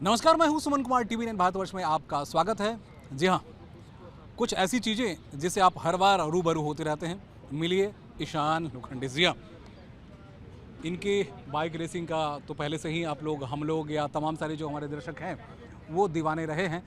नमस्कार, मैं हूं सुमन कुमार। TV9 भारतवर्ष में आपका स्वागत है। जी हाँ, कुछ ऐसी चीज़ें जिससे आप हर बार रूबरू होते रहते हैं। मिलिए ईशान लोखंडे जी। हाँ, इनके बाइक रेसिंग का तो पहले से ही आप लोग, हम लोग या तमाम सारे जो हमारे दर्शक हैं वो दीवाने रहे हैं।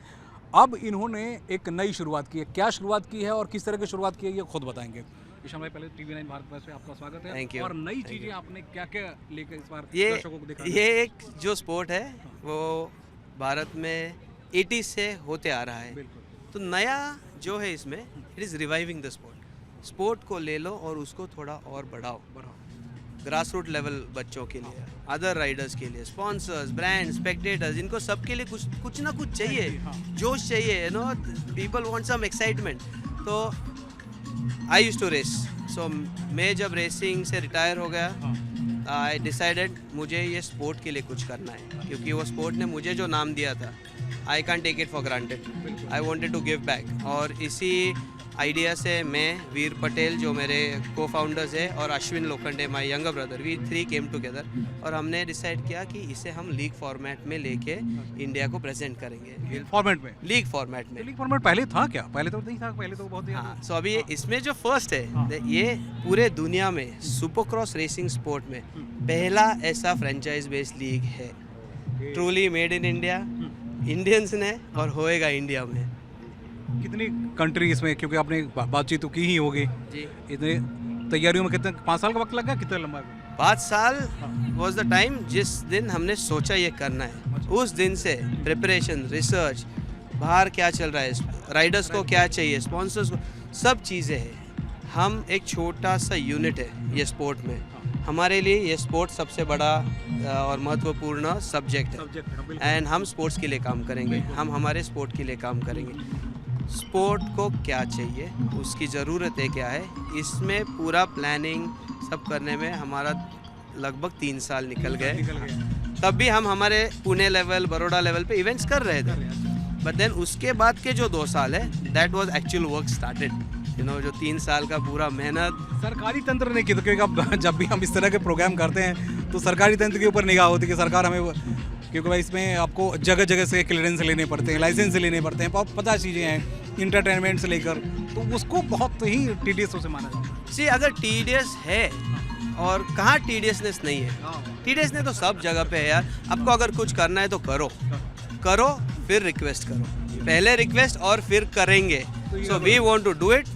अब इन्होंने एक नई शुरुआत की है। क्या शुरुआत की है और किस तरह की शुरुआत की है ये खुद बताएंगे। ईशान भाई, पहले TV9 भारतवर्ष में आपका स्वागत है। Thank you. और नई चीज़ें आपने क्या क्या लेकर इस बार ये दर्शकों को दिखाई? ये एक जो स्पोर्ट है वो भारत में 80 से होते आ रहा है। बिल्कुल। तो नया जो है इसमें it is reviving the sport को ले लो और उसको थोड़ा और बढ़ाओ। ग्रास रूट लेवल बच्चों के लिए, अदर राइडर्स के लिए, स्पॉन्सर्स, ब्रांड, स्पेक्टेटर्स, इनको सबके लिए कुछ ना कुछ चाहिए। जोश चाहिए, you know, people want some excitement. So I used to race, so मैं जब रेसिंग से रिटायर हो गया, आई डिसाइडेड मुझे ये स्पोर्ट के लिए कुछ करना है, क्योंकि वो स्पोर्ट ने मुझे जो नाम दिया था, I can take it for granted. I wanted to give back. और इसी आइडिया से मैं, वीर पटेल जो मेरे को फाउंडर्स है, और Ashwin Lokhande my younger brother, we 3 came together और हमने डिसाइड किया कि इसे हम लीग फॉर्मेट में लेके इंडिया को प्रेजेंट करेंगे। फॉर्मेट में? लीग फॉर्मेट में। लीग फॉर्मेट पहले था क्या? पहले तो नहीं था, पहले तो बहुत ही। हाँ, सो अभी इसमें जो फर्स्ट है, ये पूरे दुनिया में सुपरक्रॉस रेसिंग स्पोर्ट में पहला ऐसा फ्रेंचाइज बेस्ड लीग है, truly made in India, Indians ने, और होएगा इंडिया में। कितनी कंट्री इसमें, क्योंकि आपने बातचीत तो की ही होगी जी। इतने तैयारियों में कितने 5 साल का वक्त लगा? कितना लंबा? 5 साल वॉज द टाइम जिस दिन हमने सोचा ये करना है। उस दिन से प्रिपरेशन, रिसर्च, बाहर क्या चल रहा है, राइडर्स को क्या चाहिए, स्पॉन्सर्स को, सब चीज़ें हैं। हम एक छोटा सा यूनिट है ये स्पोर्ट में। हमारे लिए ये स्पोर्ट सबसे बड़ा और महत्वपूर्ण सब्जेक्ट है, एंड हम स्पोर्ट्स के लिए काम करेंगे। हम हमारे स्पोर्ट के लिए काम करेंगे। स्पोर्ट को क्या चाहिए, उसकी ज़रूरतें क्या है, इसमें पूरा प्लानिंग सब करने में हमारा लगभग 3 साल निकल गए। तब भी हम हमारे पुणे लेवल, बड़ौदा लेवल पे इवेंट्स कर रहे थे। बट देन उसके बाद के जो 2 साल है, that was actual work started, you know, जो 3 साल का पूरा मेहनत सरकारी तंत्र ने की। तो क्योंकि अब जब भी हम इस तरह के प्रोग्राम करते हैं तो सरकारी तंत्र के ऊपर निगाह होती है कि सरकार हमें, क्योंकि भाई इसमें आपको जगह जगह से क्लियरेंस लेने पड़ते हैं, लाइसेंस लेने पड़ते हैं, 50 चीज़ें हैं इंटरटेनमेंट से लेकर, तो उसको बहुत ही टीडियस से माना जाता है। सी, अगर टीडियस है, और कहाँ टीडियसनेस नहीं है? टीडियसनेस तो सब जगह पे है यार। आपको अगर कुछ करना है तो करो, फिर रिक्वेस्ट करो। पहले रिक्वेस्ट और फिर करेंगे। So we want to do it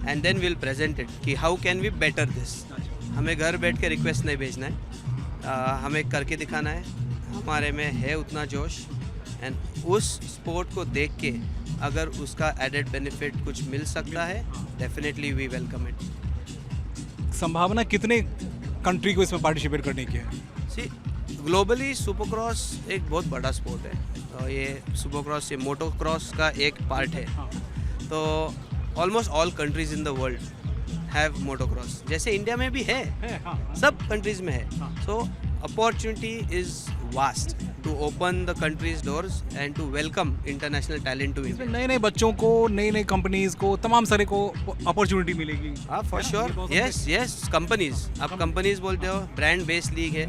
and then will present it कि how can we better this. हमें घर बैठ के रिक्वेस्ट नहीं भेजना है, हमें करके दिखाना है। हमारे में है उतना जोश, एंड उस स्पोर्ट को देख के अगर उसका एडेड बेनिफिट कुछ मिल सकता है, डेफिनेटली वी वेलकम इट। संभावना कितने कंट्री को इसमें पार्टिसिपेट करने की है? सी, ग्लोबली सुपरक्रॉस एक बहुत बड़ा स्पोर्ट है, और ये सुपरक्रॉस, ये मोटोक्रॉस का एक पार्ट है। तो almost all countries in the world have motocross, जैसे इंडिया में भी है, सब कंट्रीज में है। So opportunity is vast to open the countries doors and to welcome international talent to India. नए नए बच्चों को, नई नई कंपनीज को, तमाम सारे को अपॉर्चुनिटी मिलेगी। हाँ, फॉर श्योर। यस, कंपनीज, आप कंपनीज बोलते हो, ब्रांड बेस्ड लीग है।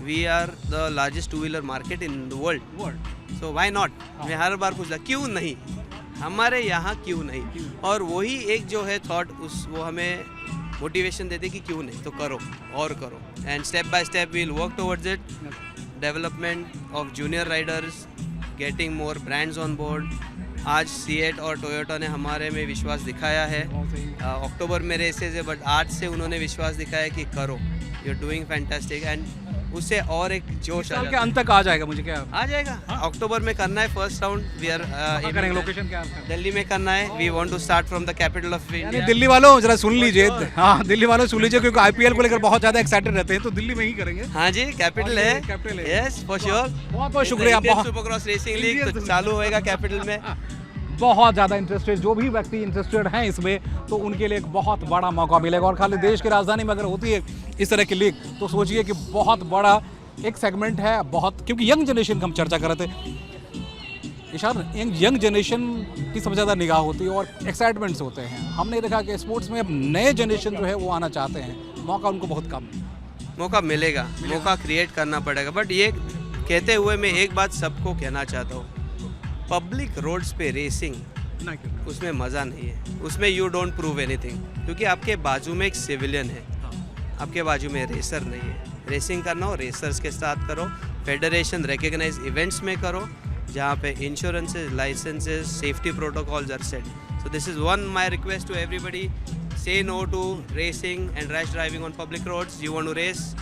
We are the largest two wheeler market in the world, so why not? मैं हर बार पूछता क्यों नहीं, हमारे यहाँ क्यों नहीं? और वही एक जो है थॉट, वो हमें मोटिवेशन देते कि क्यों नहीं, तो करो और करो, and step by step we will work towards it. Development of junior riders, getting more brands on board. आज सीएट और टोयोटा ने हमारे में विश्वास दिखाया है। अक्टूबर में रेसेस है, बट आज से उन्होंने विश्वास दिखाया कि करो, you are doing fantastic, and उससे और एक जोश साल के अंत तक आ जाएगा। मुझे क्या आ जाएगा? अक्टूबर में करना है फर्स्ट राउंड। वी आर करेंगे। लोकेशन क्या है? दिल्ली में करना है। We want to start from the capital of India. Delhi वालों जरा सुन लीजिए। हाँ, दिल्ली वालों सुन लीजिए, क्योंकि आईपीएल को लेकर बहुत ज़्यादा एक्साइटेड रहते हैं, तो दिल्ली में ही करेंगे। हाँ जी, कैपिटल है। Yes, for sure. बहुत बहुत शुक्रिया। सुपरक्रॉस रेसिंग लीग तो चालू होएगा कैपिटल में। बहुत ज़्यादा इंटरेस्टेड, जो भी व्यक्ति इंटरेस्टेड हैं इसमें, तो उनके लिए एक बहुत बड़ा मौका मिलेगा। और खाली देश की राजधानी में अगर होती है इस तरह की लीग, तो सोचिए कि बहुत बड़ा एक सेगमेंट है। बहुत, क्योंकि यंग जनरेशन की हम चर्चा कर रहे थे ईशान, यंग जनरेशन की सबसे ज़्यादा निगाह होती है और एक्साइटमेंट्स होते हैं। हमने देखा कि स्पोर्ट्स में अब नए जनरेशन जो है वो आना चाहते हैं, मौका उनको बहुत कम। मौका मिलेगा, मौका क्रिएट करना पड़ेगा। बट ये कहते हुए मैं एक बात सबको कहना चाहता हूँ, पब्लिक रोड्स पे रेसिंग उसमें मज़ा नहीं है, उसमें यू डोंट प्रूव एनीथिंग, क्योंकि आपके बाजू में एक सिविलियन है, आपके बाजू में रेसर नहीं है। रेसिंग करना हो रेसर्स के साथ करो, फेडरेशन रिकग्नाइज इवेंट्स में करो, जहाँ पे insurances, licences, safety protocols are set. So this is one my request to everybody, say no to racing and rash driving on public roads. You want to race,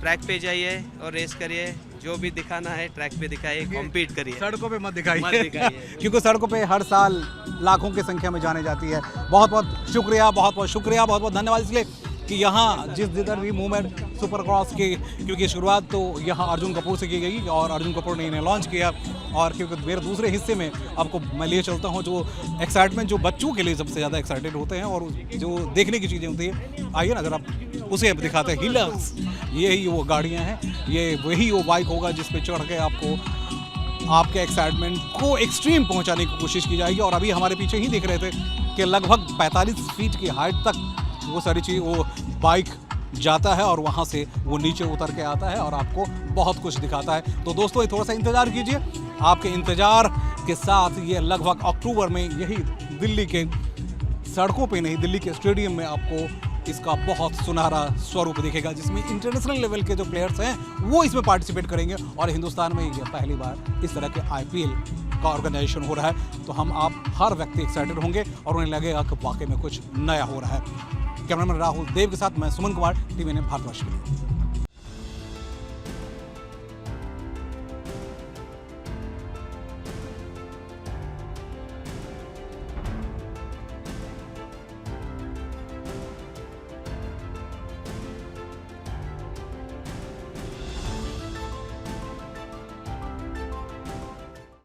track पे जाइए और race करिए, जो भी दिखाना है ट्रैक पे दिखाइए, कॉम्पीट करिए, सड़कों पे मत दिखाइए मत दिखाइए। क्योंकि सड़कों पे हर साल लाखों की संख्या में जाने जाती है। बहुत बहुत शुक्रिया, बहुत बहुत शुक्रिया, बहुत बहुत धन्यवाद, इसलिए कि यहाँ जिधर भी मूवमेंट सुपर क्रॉस की, क्योंकि शुरुआत तो यहाँ अर्जुन कपूर से की गई और अर्जुन कपूर ने इन्हें लॉन्च किया, और क्योंकि मेरे दूसरे हिस्से में आपको मैं लिए चलता हूँ जो एक्साइटमेंट जो बच्चों के लिए सबसे ज़्यादा एक्साइटेड होते हैं और जो देखने की चीज़ें होती है। आइए ना, अगर आप उसे दिखाते हैं, हिलर्स, यही वो गाड़ियाँ हैं, ये वही वो बाइक होगा जिस पे चढ़ के आपको आपके एक्साइटमेंट को एक्सट्रीम पहुंचाने की कोशिश की जाएगी। और अभी हमारे पीछे ही देख रहे थे कि लगभग 45 फीट की हाइट तक वो सारी चीज़, वो बाइक जाता है और वहाँ से वो नीचे उतर के आता है और आपको बहुत कुछ दिखाता है। तो दोस्तों थोड़ा सा इंतज़ार कीजिए, आपके इंतज़ार के साथ ये लगभग अक्टूबर में यही दिल्ली के सड़कों पे नहीं, दिल्ली के स्टेडियम में आपको इसका बहुत सुनहरा स्वरूप दिखेगा, जिसमें इंटरनेशनल लेवल के जो प्लेयर्स हैं वो इसमें पार्टिसिपेट करेंगे। और हिंदुस्तान में ये पहली बार इस तरह के IPL का ऑर्गेनाइजेशन हो रहा है, तो हम आप हर व्यक्ति एक्साइटेड होंगे और उन्हें लगेगा कि वाकई में कुछ नया हो रहा है। कैमरामैन राहुल देव के साथ मैं सुमन कुमार, TV9 भारतवर्ष के लिए।